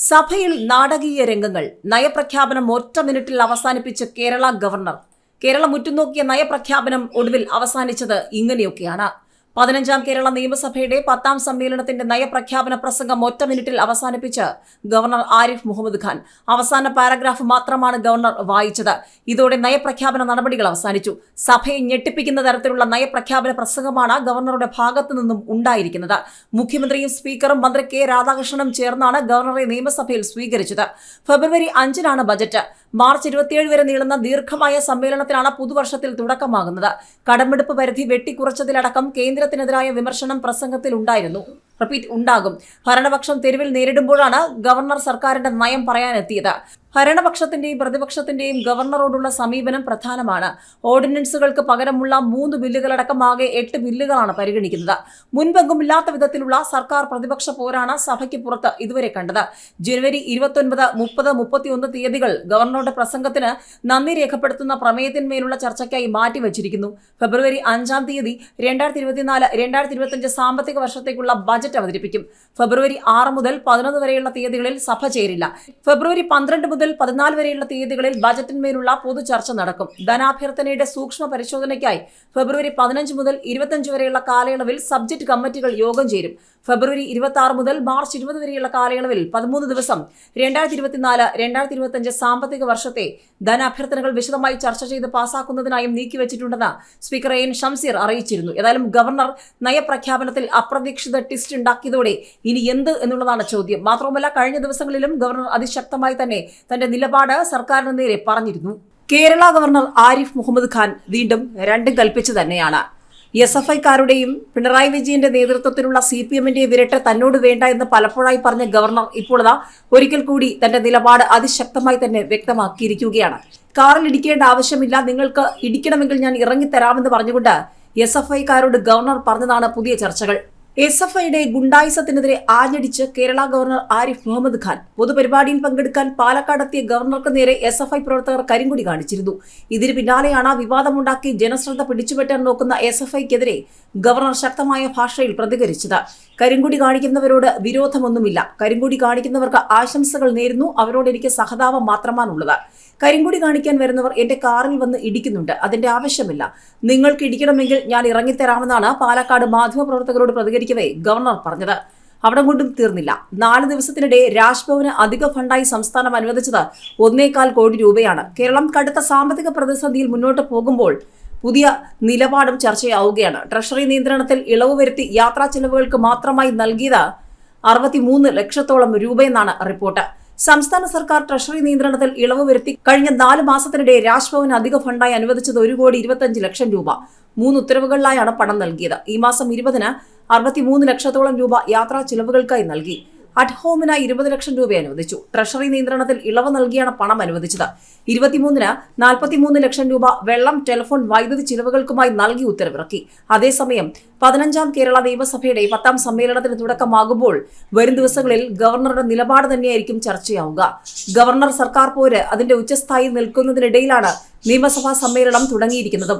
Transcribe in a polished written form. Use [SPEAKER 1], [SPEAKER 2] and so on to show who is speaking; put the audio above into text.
[SPEAKER 1] സഭയിൽ നാടകീയ രംഗങ്ങൾ. നയപ്രഖ്യാപനം ഒറ്റ മിനിറ്റിൽ അവസാനിപ്പിച്ച് കേരള ഗവർണർ. കേരളം ഉറ്റുനോക്കിയ നയപ്രഖ്യാപനം ഒടുവിൽ അവസാനിച്ചത് ഇങ്ങനെയൊക്കെയാണ്. 15ാം കേരള നിയമസഭയുടെ 10ാം സമ്മേളനത്തിന്റെ നയപ്രഖ്യാപന പ്രസംഗം ഒറ്റ മിനിറ്റിൽ അവസാനിപ്പിച്ച് ഗവർണർ ആരിഫ് മുഹമ്മദ് ഖാൻ. അവസാന പാരഗ്രാഫ് മാത്രമാണ് ഗവർണർ വായിച്ചത്. ഇതോടെ നയപ്രഖ്യാപന നടപടികൾ അവസാനിച്ചു. സഭയെ ഞെട്ടിപ്പിക്കുന്ന തരത്തിലുള്ള നയപ്രഖ്യാപന പ്രസംഗമാണ് ഗവർണറുടെ ഭാഗത്തു നിന്നും ഉണ്ടായിരിക്കുന്നത്. മുഖ്യമന്ത്രിയും സ്പീക്കറും മന്ത്രി കെ രാധാകൃഷ്ണനും ചേർന്നാണ് ഗവർണറെ നിയമസഭയിൽ സ്വീകരിച്ചത്. ഫെബ്രുവരി 5-നാണ് ബജറ്റ്. മാർച്ച് 27 വരെ നീളുന്ന ദീർഘമായ സമ്മേളനത്തിലാണ് പുതുവർഷത്തിൽ തുടക്കമാകുന്നത്. കടമെടുപ്പ് പരിധി വെട്ടിക്കുറച്ചതിലടക്കം കേന്ദ്രത്തിനെതിരായ വിമർശനം പ്രസംഗത്തിൽ ഉണ്ടാകും. ഭരണപക്ഷം തെരുവിൽ നേരിടുമ്പോഴാണ് ഗവർണർ സർക്കാരിന്റെ നയം പറയാനെത്തിയത്. ഭരണപക്ഷത്തിന്റെയും പ്രതിപക്ഷത്തിന്റെയും ഗവർണറോടുള്ള സമീപനം പ്രധാനമാണ്. ഓർഡിനൻസുകൾക്ക് പകരമുള്ള 3 ബില്ലുകളടക്കം ആകെ 8 ബില്ലുകളാണ് പരിഗണിക്കുന്നത്. മുൻപെങ്കുമില്ലാത്ത വിധത്തിലുള്ള സർക്കാർ പ്രതിപക്ഷ പോരാണ് സഭയ്ക്ക് പുറത്ത് ഇതുവരെ കണ്ടത്. ജനുവരി 29, 30, 31 തീയതികൾ ഗവർണറുടെ പ്രസംഗത്തിന് നന്ദി രേഖപ്പെടുത്തുന്ന പ്രമേയത്തിന്മേലുള്ള ചർച്ചയ്ക്കായി മാറ്റിവച്ചിരിക്കുന്നു. ഫെബ്രുവരി 5-ാം തീയതി 2024-2025 സാമ്പത്തിക വർഷത്തേക്കുള്ള ബജറ്റ് അവതരിപ്പിക്കും. ഫെബ്രുവരി 6 മുതൽ 11 വരെയുള്ള തീയതികളിൽ സഭ ചേരില്ല. ഫെബ്രുവരി 12 മുതൽ 14 വരെയുള്ള തീയതികളിൽ ബജറ്റിന്മേലുള്ള പൊതു ചർച്ച നടക്കും. ധനാഭ്യർത്ഥനയുടെ സൂക്ഷ്മ പരിശോധനയ്ക്കായി ഫെബ്രുവരി 15 മുതൽ 25 വരെയുള്ള കാലയളവിൽ സബ്ജക്ട് കമ്മിറ്റികൾ യോഗം ചേരും. ഫെബ്രുവരി 26 മുതൽ മാർച്ച് 20 വരെയുള്ള കാലയളവിൽ 13 ദിവസം 2024-2025 സാമ്പത്തിക വർഷത്തെ ധനാഭ്യർത്ഥനകൾ വിശദമായി ചർച്ച ചെയ്ത് പാസാക്കുന്നതിനായും നീക്കിവച്ചിട്ടുണ്ടെന്ന് സ്പീക്കർ എൻ ഷംസീർ അറിയിച്ചിരുന്നു. ഏതായാലും ഗവർണർ നയപ്രഖ്യാപനത്തിൽ അപ്രതീക്ഷിത ട്വിസ്റ്റ് ഉണ്ടാക്കിയതോടെ ഇനി എന്ത് എന്നുള്ളതാണ് ചോദ്യം. മാത്രവുമല്ല, കഴിഞ്ഞ ദിവസങ്ങളിലും ഗവർണർ അതിശക്തമായി തന്നെ തന്റെ നിലപാട് സർക്കാരിന് നേരെ പറഞ്ഞിരുന്നു. കേരള ഗവർണർ ആരിഫ് മുഹമ്മദ് ഖാൻ വീണ്ടും രണ്ടും കൽപ്പിച്ചു തന്നെയാണ്. SFIക്കാരുടെയും പിണറായി വിജയന്റെ നേതൃത്വത്തിലുള്ള CPMന്റെ വിരട്ട് തന്നോട് വേണ്ട എന്ന് പലപ്പോഴായി പറഞ്ഞ ഗവർണർ ഇപ്പോൾ ഒരിക്കൽ കൂടി തന്റെ നിലപാട് അതിശക്തമായി തന്നെ വ്യക്തമാക്കിയിരിക്കുകയാണ്. കാറിൽ ഇടിക്കേണ്ട ആവശ്യമില്ല, നിങ്ങൾക്ക് ഇടിക്കണമെങ്കിൽ ഞാൻ ഇറങ്ങിത്തരാമെന്ന് പറഞ്ഞുകൊണ്ട് SFIക്കാരോട് ഗവർണർ പറഞ്ഞതാണ് പുതിയ ചർച്ചകൾ. SFIയുടെ ഗുണ്ടായിസത്തിനെതിരെ ആഞ്ഞടിച്ച് കേരള ഗവർണർ ആരിഫ് മുഹമ്മദ് ഖാൻ. പൊതുപരിപാടിയിൽ പങ്കെടുക്കാൻ പാലക്കാടെത്തിയ ഗവർണർക്ക് നേരെ SFI പ്രവർത്തകർ കരിങ്കൊടി കാണിച്ചിരുന്നു. ഇതിന് പിന്നാലെയാണ് വിവാദമുണ്ടാക്കി ജനശ്രദ്ധ പിടിച്ചുപറ്റാൻ നോക്കുന്ന SFIക്കെതിരെ ഗവർണർ ശക്തമായ ഭാഷയിൽ പ്രതികരിച്ചത്. കരിങ്കൊടി കാണിക്കുന്നവരോട് വിരോധമൊന്നുമില്ല, കരിങ്കൊടി കാണിക്കുന്നവർക്ക് ആശംസകൾ നേരുന്നു, അവരോട് എനിക്ക് സഹതാപം മാത്രമാണുള്ളത്. കരിങ്കൊടി കാണിക്കാൻ വരുന്നവർ എന്റെ കാറിൽ വന്ന് ഇടിക്കുന്നുണ്ട്, അതിന്റെ ആവശ്യമില്ല. നിങ്ങൾക്ക് ഇടിക്കണമെങ്കിൽ ഞാൻ ഇറങ്ങിത്തരാമെന്നാണ് പാലക്കാട് മാധ്യമപ്രവർത്തകരോട് പ്രതികരിക്കവേ ഗവർണർ പറഞ്ഞത്. അവിടെ കൊണ്ടും തീർന്നില്ല. 4 ദിവസത്തിനിടെ രാജ്ഭവന് അധിക ഫണ്ടായി സംസ്ഥാനം അനുവദിച്ചത് 1.25 കോടി രൂപയാണ്. കേരളം കടുത്ത സാമ്പത്തിക പ്രതിസന്ധിയിൽ മുന്നോട്ട് പോകുമ്പോൾ പുതിയ നിലപാടും ചർച്ചയാവുകയാണ്. ട്രഷറി നിയന്ത്രണത്തിൽ ഇളവ് വരുത്തി യാത്രാ ചെലവുകൾക്ക് മാത്രമായി നൽകിയത് 63 ലക്ഷത്തോളം രൂപയെന്നാണ് റിപ്പോർട്ട്. സംസ്ഥാന സർക്കാർ ട്രഷറി നിയന്ത്രണത്തിൽ ഇളവ് വരുത്തി കഴിഞ്ഞ 4 മാസത്തിനിടെ രാജ്ഭവന് അധിക ഫണ്ടായി അനുവദിച്ചത് 1,25 ലക്ഷം രൂപ. 3 ഉത്തരവുകളിലായാണ് പണം നൽകിയത്. ഈ മാസം 20-ന് 63 ലക്ഷത്തോളം രൂപ യാത്രാ ചിലവുകൾക്കായി നൽകി. അറ്റ്ഹോമിനായി 20 ലക്ഷം രൂപ അനുവദിച്ചു. ട്രഷറി നിയന്ത്രണത്തിൽ ഇളവ് നൽകിയാണ് പണം അനുവദിച്ചത്. 23-ന് 43 ലക്ഷം രൂപ വെള്ളം, ടെലിഫോൺ, വൈദ്യുതി ചിലവുകൾക്കുമായി നൽകി ഉത്തരവിറക്കി. അതേസമയം 15ാം കേരള നിയമസഭയുടെ 10ാം സമ്മേളനത്തിന് തുടക്കമാകുമ്പോൾ വരും ദിവസങ്ങളിൽ ഗവർണറുടെ നിലപാട് തന്നെയായിരിക്കും ചർച്ചയാവുക. ഗവർണർ സർക്കാർ പോര് അതിന്റെ ഉച്ചസ്ഥായി നിൽക്കുന്നതിനിടയിലാണ് നിയമസഭാ സമ്മേളനം തുടങ്ങിയിരിക്കുന്നത്.